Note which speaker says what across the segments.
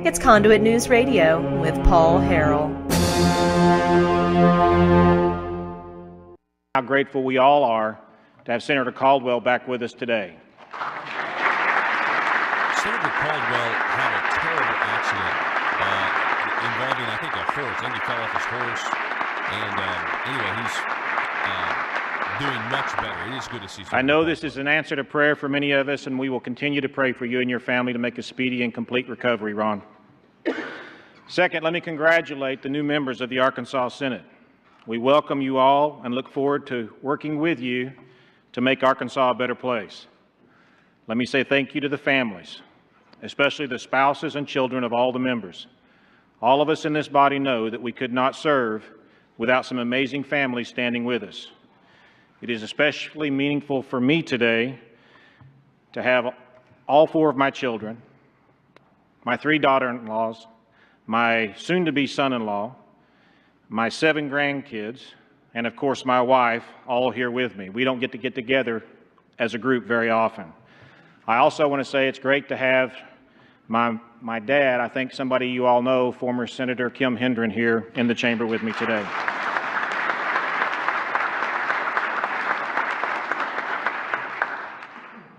Speaker 1: It's Conduit News Radio with Paul Harrell.
Speaker 2: How grateful we all are to have Senator Caldwell back with us today.
Speaker 3: Senator Caldwell had a terrible accident involving, I think, a horse. I think he fell off his horse. And anyway, he's doing much better. It is good to see Senator
Speaker 2: I know
Speaker 3: Caldwell.
Speaker 2: this is an answer to prayer for many of us, and we will continue to pray for you and your family to make a speedy and complete recovery, Ron. Second, let me congratulate the new members of the Arkansas Senate. We welcome you all and look forward to working with you to make Arkansas a better place. Let me say thank you to the families, especially the spouses and children of all the members. All of us in this body know that we could not serve without some amazing families standing with us. It is especially meaningful for me today to have all four of my children, my three daughter-in-laws, my soon-to-be son-in-law, my 7 grandkids, and of course my wife, all here with me. We don't get together as a group very often. I also want to say it's great to have my dad, I think somebody you all know, former Senator Kim Hendren, here in the chamber with me today.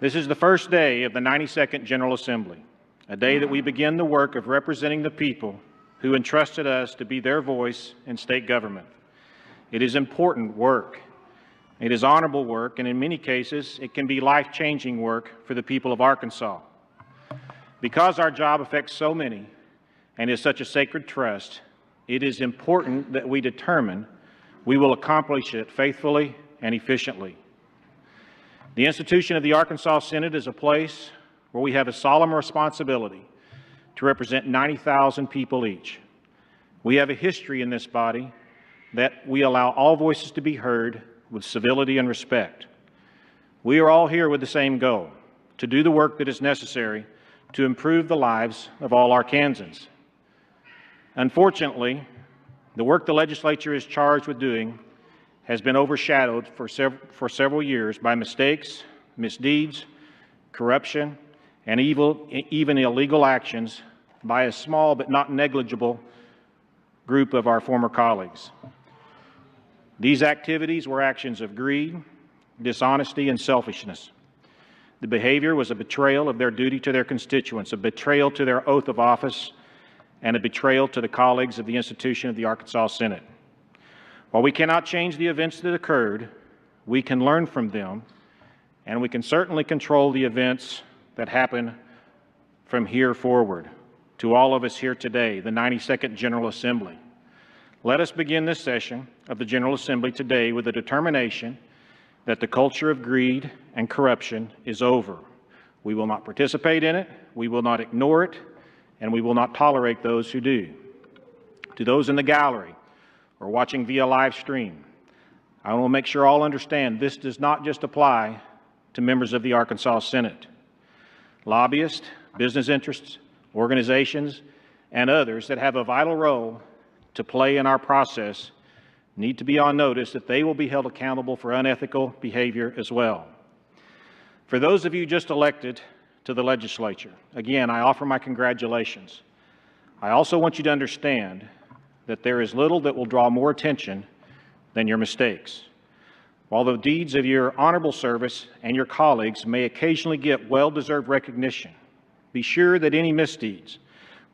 Speaker 2: This is the first day of the 92nd General Assembly, a day that we begin the work of representing the people who entrusted us to be their voice in state government. It is important work. It is honorable work, and in many cases, it can be life-changing work for the people of Arkansas. Because our job affects so many and is such a sacred trust, it is important that we determine we will accomplish it faithfully and efficiently. The institution of the Arkansas Senate is a place where we have a solemn responsibility to represent 90,000 people each. We have a history in this body that we allow all voices to be heard with civility and respect. We are all here with the same goal, to do the work that is necessary to improve the lives of all Arkansans. Unfortunately, the work the legislature is charged with doing has been overshadowed for several years by mistakes, misdeeds, corruption, and even illegal actions by a small but not negligible group of our former colleagues. These activities were actions of greed, dishonesty, and selfishness. The behavior was a betrayal of their duty to their constituents, a betrayal to their oath of office, and a betrayal to the colleagues of the institution of the Arkansas Senate. While we cannot change the events that occurred, we can learn from them, and we can certainly control the events that happen from here forward. To all of us here today, the 92nd General Assembly, let us begin this session of the General Assembly today with a determination that the culture of greed and corruption is over. We will not participate in it, we will not ignore it, and we will not tolerate those who do. To those in the gallery or watching via live stream, I want to make sure all understand this does not just apply to members of the Arkansas Senate. Lobbyists, business interests, organizations, and others that have a vital role to play in our process need to be on notice that they will be held accountable for unethical behavior as well. For those of you just elected to the legislature, again, I offer my congratulations. I also want you to understand that there is little that will draw more attention than your mistakes. While the deeds of your honorable service and your colleagues may occasionally get well-deserved recognition, be sure that any misdeeds,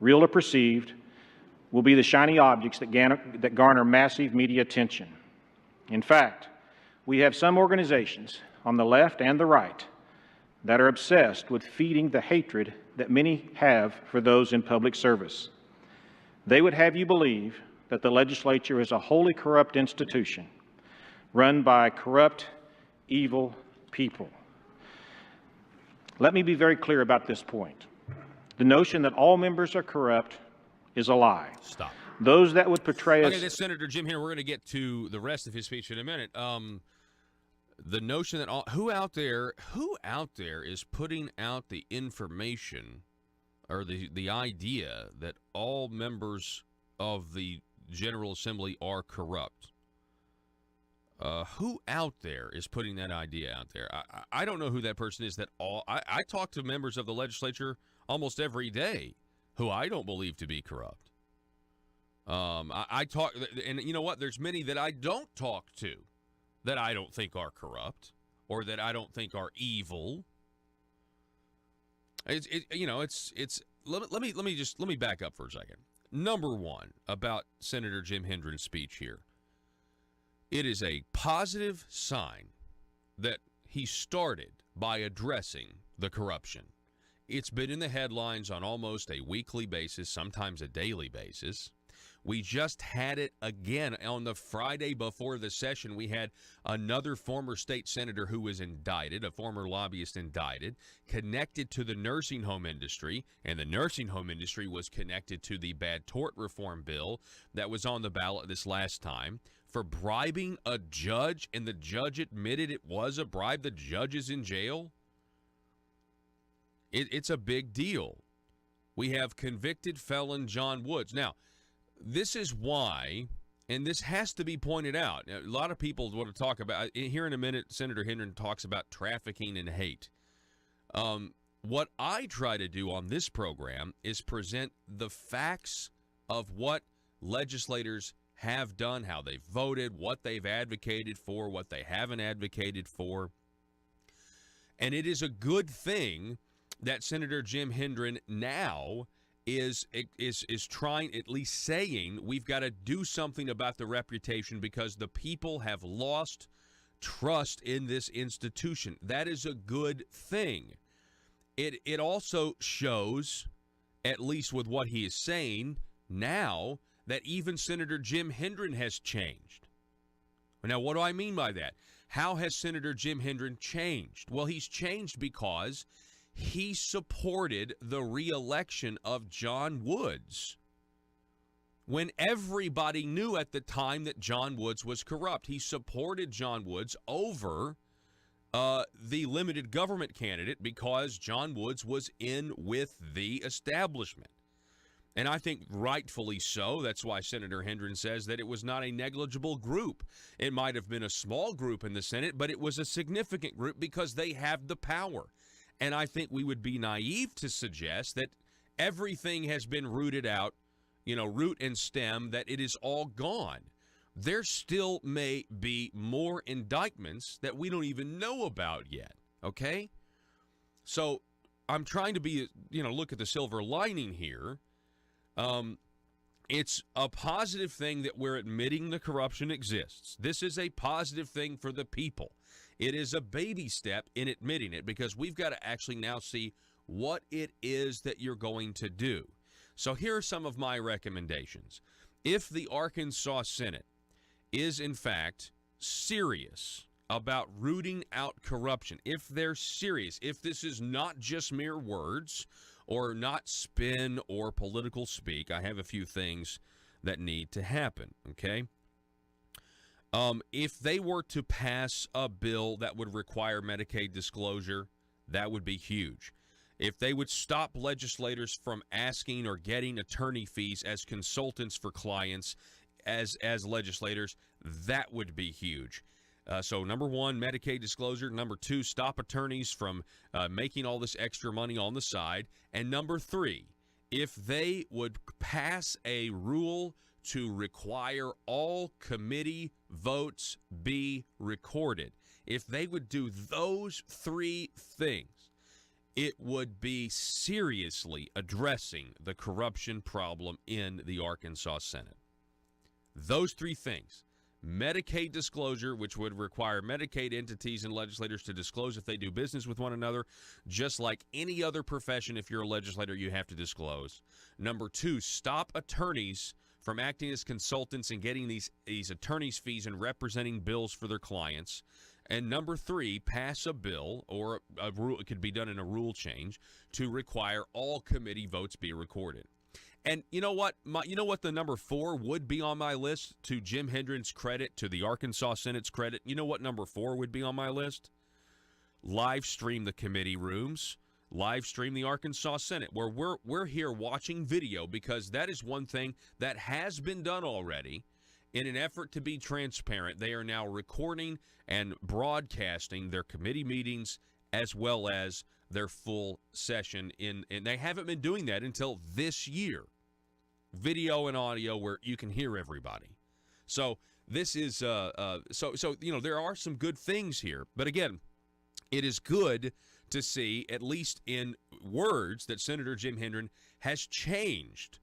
Speaker 2: real or perceived, will be the shiny objects that garner massive media attention. In fact, we have some organizations on the left and the right that are obsessed with feeding the hatred that many have for those in public service. They would have you believe that the legislature is a wholly corrupt institution run by corrupt, evil people. Let me be very clear about this point. The notion that all members are corrupt is a lie.
Speaker 3: Stop.
Speaker 2: Those that would portray us...
Speaker 3: Okay, that's Senator Jim here. We're going to get to the rest of his speech in a minute. The notion that who out there is putting out the information or the idea that all members of the General Assembly are corrupt? Who out there is putting that idea out there? I don't know who that person is. I talk to members of the legislature almost every day who I don't believe to be corrupt. I talk, and you know what? There's many that I don't talk to that I don't think are corrupt or that I don't think are evil. Let me back up for a second. Number one, about Senator Jim Hendren's speech here. It is a positive sign that he started by addressing the corruption. It's been in the headlines on almost a weekly basis, sometimes a daily basis. We just had it again on the Friday before the session. We had another former state senator who was indicted, a former lobbyist indicted, connected to the nursing home industry, and the nursing home industry was connected to the bad tort reform bill that was on the ballot this last time for bribing a judge, and the judge admitted it was a bribe. The judge is in jail. It's a big deal. We have convicted felon John Woods. Now, this is why, and this has to be pointed out. A lot of people want to talk about, here in a minute, Senator Hendren talks about trafficking and hate. What I try to do on this program is present the facts of what legislators have done, how they've voted, what they've advocated for, what they haven't advocated for. And it is a good thing that Senator Jim Hendren now is trying, at least saying, we've got to do something about the reputation because the people have lost trust in this institution. That is a good thing. It also shows, at least with what he is saying now, that even Senator Jim Hendren has changed. Now, what do I mean by that? How has Senator Jim Hendren changed? Well, he's changed because he supported the re-election of John Woods when everybody knew at the time that John Woods was corrupt. He supported John Woods over the limited government candidate because John Woods was in with the establishment. And I think rightfully so. That's why Senator Hendren says that it was not a negligible group. It might have been a small group in the Senate, but it was a significant group because they have the power. And I think we would be naive to suggest that everything has been rooted out, root and stem, that it is all gone. There still may be more indictments that we don't even know about yet, okay? So I'm trying to be, look at the silver lining here. It's a positive thing that we're admitting the corruption exists. This is a positive thing for the people. It is a baby step in admitting it because we've got to actually now see what it is that you're going to do. So here are some of my recommendations. If the Arkansas Senate is in fact serious about rooting out corruption, if they're serious, if this is not just mere words or not spin or political speak, I have a few things that need to happen, okay? If they were to pass a bill that would require Medicaid disclosure, that would be huge. If they would stop legislators from asking or getting attorney fees as consultants for clients as legislators, that would be huge. So number one, Medicaid disclosure. Number two, stop attorneys from making all this extra money on the side. And number three, if they would pass a rule to require all committee votes be recorded, if they would do those three things, it would be seriously addressing the corruption problem in the Arkansas Senate. Those three things. Medicaid disclosure, which would require Medicaid entities and legislators to disclose if they do business with one another, just like any other profession. If you're a legislator, you have to disclose. Number two, stop attorneys from acting as consultants and getting these attorneys' fees and representing bills for their clients. And number three, pass a bill, or a rule, it could be done in a rule change, to require all committee votes be recorded. And you know what? The number four would be on my list, to Jim Hendren's credit, to the Arkansas Senate's credit. You know what number four would be on my list? Live stream the committee rooms, live stream the Arkansas Senate, where we're here watching video, because that is one thing that has been done already. In an effort to be transparent, they are now recording and broadcasting their committee meetings as well as their full session and they haven't been doing that until this year. Video and audio where you can hear everybody. So this is so there are some good things here, but again, it is good to see, at least in words, that Senator Jim Hendren has changed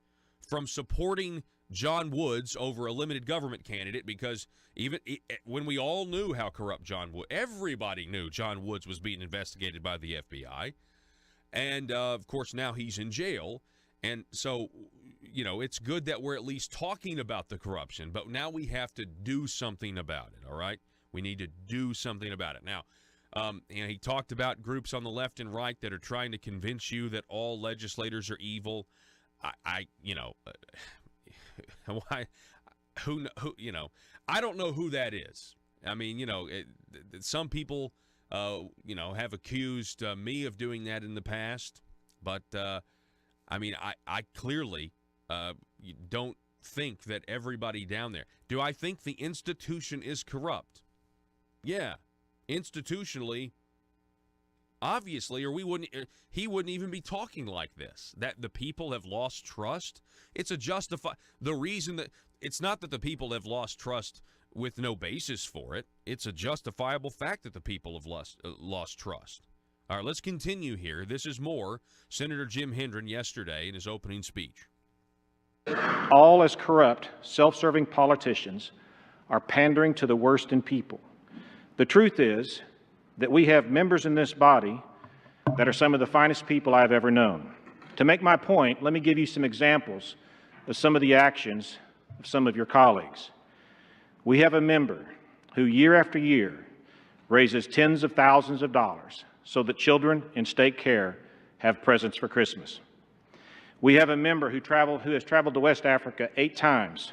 Speaker 3: from supporting John Woods over a limited government candidate, because even when we all knew how corrupt John Woods, everybody knew John Woods was being investigated by the FBI, and of course now he's in jail, and so it's good that we're at least talking about the corruption, but now we have to do something about it. All right, we need to do something about it now. And he talked about groups on the left and right that are trying to convince you that all legislators are evil. I don't know who that is. I mean, some people, have accused me of doing that in the past, but I clearly don't think that everybody down there. Do I think the institution is corrupt? Yeah. Institutionally, obviously, or he wouldn't even be talking like this. That the people have lost trust. It's the reason that it's not that the people have lost trust with no basis for it. It's a justifiable fact that the people have lost trust. All right, let's continue here. This is more Senator Jim Hendren yesterday in his opening speech.
Speaker 2: All as corrupt, self-serving politicians are pandering to the worst in people. The truth is that we have members in this body that are some of the finest people I've ever known. To make my point, let me give you some examples of some of the actions of some of your colleagues. We have a member who year after year raises tens of thousands of dollars so that children in state care have presents for Christmas. We have a member who has traveled to West Africa 8 times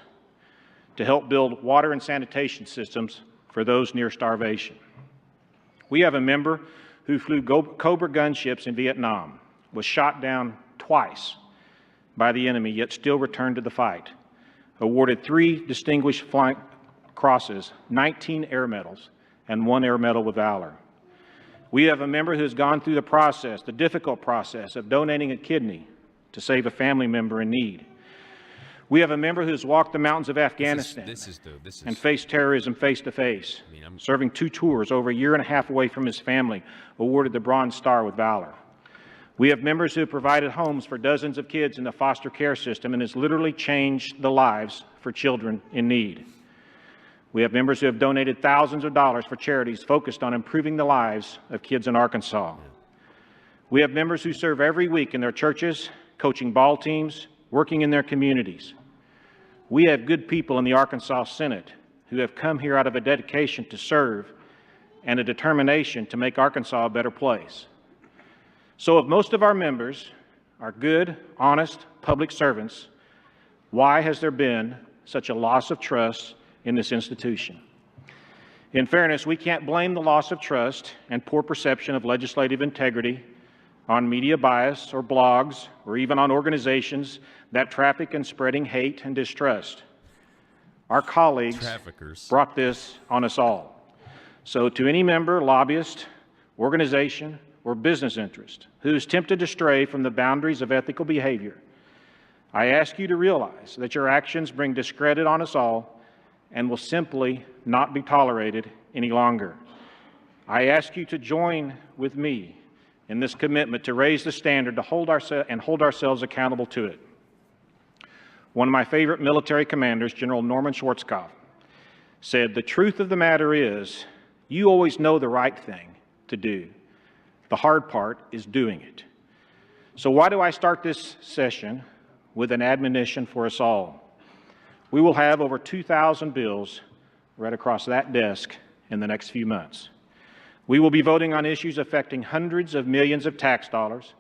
Speaker 2: to help build water and sanitation systems for those near starvation. We have a member who flew Cobra gunships in Vietnam, was shot down twice by the enemy, yet still returned to the fight, awarded 3 Distinguished Flying Crosses, 19 Air Medals, and 1 Air Medal with Valor. We have a member who has gone through the difficult process of donating a kidney to save a family member in need. We have a member who's walked the mountains of Afghanistan and faced terrorism face to face, serving 2 tours over a year and a half away from his family, awarded the Bronze Star with Valor. We have members who have provided homes for dozens of kids in the foster care system and has literally changed the lives for children in need. We have members who have donated thousands of dollars for charities focused on improving the lives of kids in Arkansas. We have members who serve every week in their churches, coaching ball teams, working in their communities. We have good people in the Arkansas Senate who have come here out of a dedication to serve and a determination to make Arkansas a better place. So if most of our members are good, honest public servants, why has there been such a loss of trust in this institution? In fairness, we can't blame the loss of trust and poor perception of legislative integrity on media bias or blogs or even on organizations that traffic in spreading hate and distrust. Our colleagues brought this on us all. So to any member, lobbyist, organization, or business interest who is tempted to stray from the boundaries of ethical behavior, I ask you to realize that your actions bring discredit on us all and will simply not be tolerated any longer. I ask you to join with me in this commitment to raise the standard to hold ourselves accountable to it. One of my favorite military commanders, General Norman Schwarzkopf, said, "The truth of the matter is, you always know the right thing to do. The hard part is doing it." So why do I start this session with an admonition for us all? We will have over 2,000 bills right across that desk in the next few months. We will be voting on issues affecting hundreds of millions of tax dollars,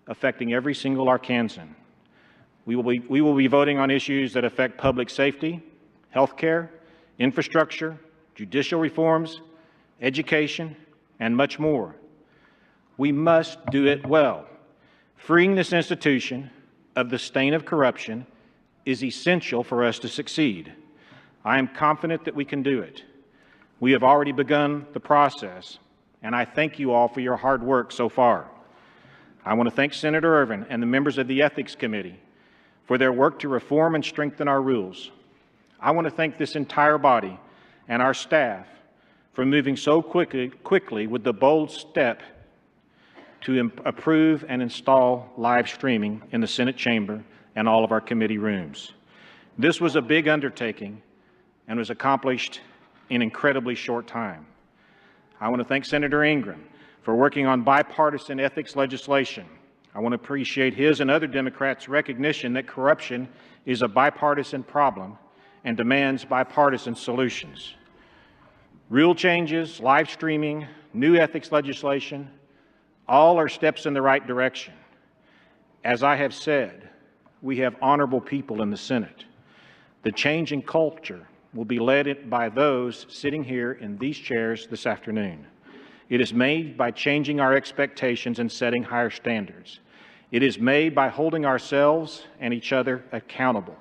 Speaker 2: affecting every single Arkansan. We will be voting on issues that affect public safety, health care, infrastructure, judicial reforms, education, and much more. We must do it well. Freeing this institution of the stain of corruption is essential for us to succeed. I am confident that we can do it. We have already begun the process, and I thank you all for your hard work so far. I want to thank Senator Irvin and the members of the Ethics Committee for their work to reform and strengthen our rules. I want to thank this entire body and our staff for moving so quickly with the bold step to approve and install live streaming in the Senate chamber and all of our committee rooms. This was a big undertaking and was accomplished in incredibly short time. I want to thank Senator Ingram for working on bipartisan ethics legislation. I want to appreciate his and other Democrats' recognition that corruption is a bipartisan problem and demands bipartisan solutions. Rule changes, live streaming, new ethics legislation, all are steps in the right direction. As I have said, we have honorable people in the Senate. The change in culture will be led by those sitting here in these chairs this afternoon. It is made by changing our expectations and setting higher standards. It is made by holding ourselves and each other accountable.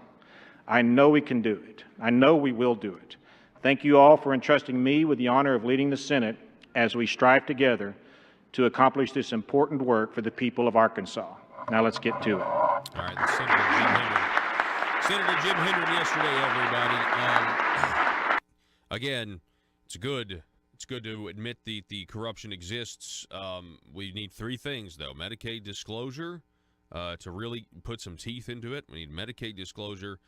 Speaker 2: I know we can do it. I know we will do it. Thank you all for entrusting me with the honor of leading the Senate as we strive together to accomplish this important work for the people of Arkansas. Now let's get to it.
Speaker 3: All right, the Senator Jim Hendren. Senator Jim Hendren yesterday, everybody. Again, it's good to admit the corruption exists. We need three things, though. Medicaid disclosure, to really put some teeth into it. We need Medicaid disclosure.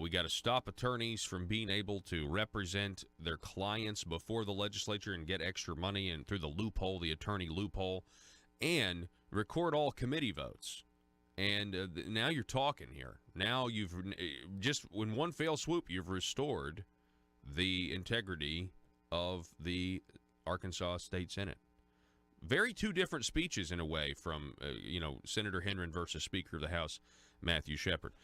Speaker 3: We got to stop attorneys from being able to represent their clients before the legislature and get extra money and through the loophole, the attorney loophole, and record all committee votes. And now you're talking here. Now you've just, in one fell swoop, you've restored the integrity of the Arkansas State Senate. Very two different speeches in a way from, Senator Hendren versus Speaker of the House Matthew Shepard.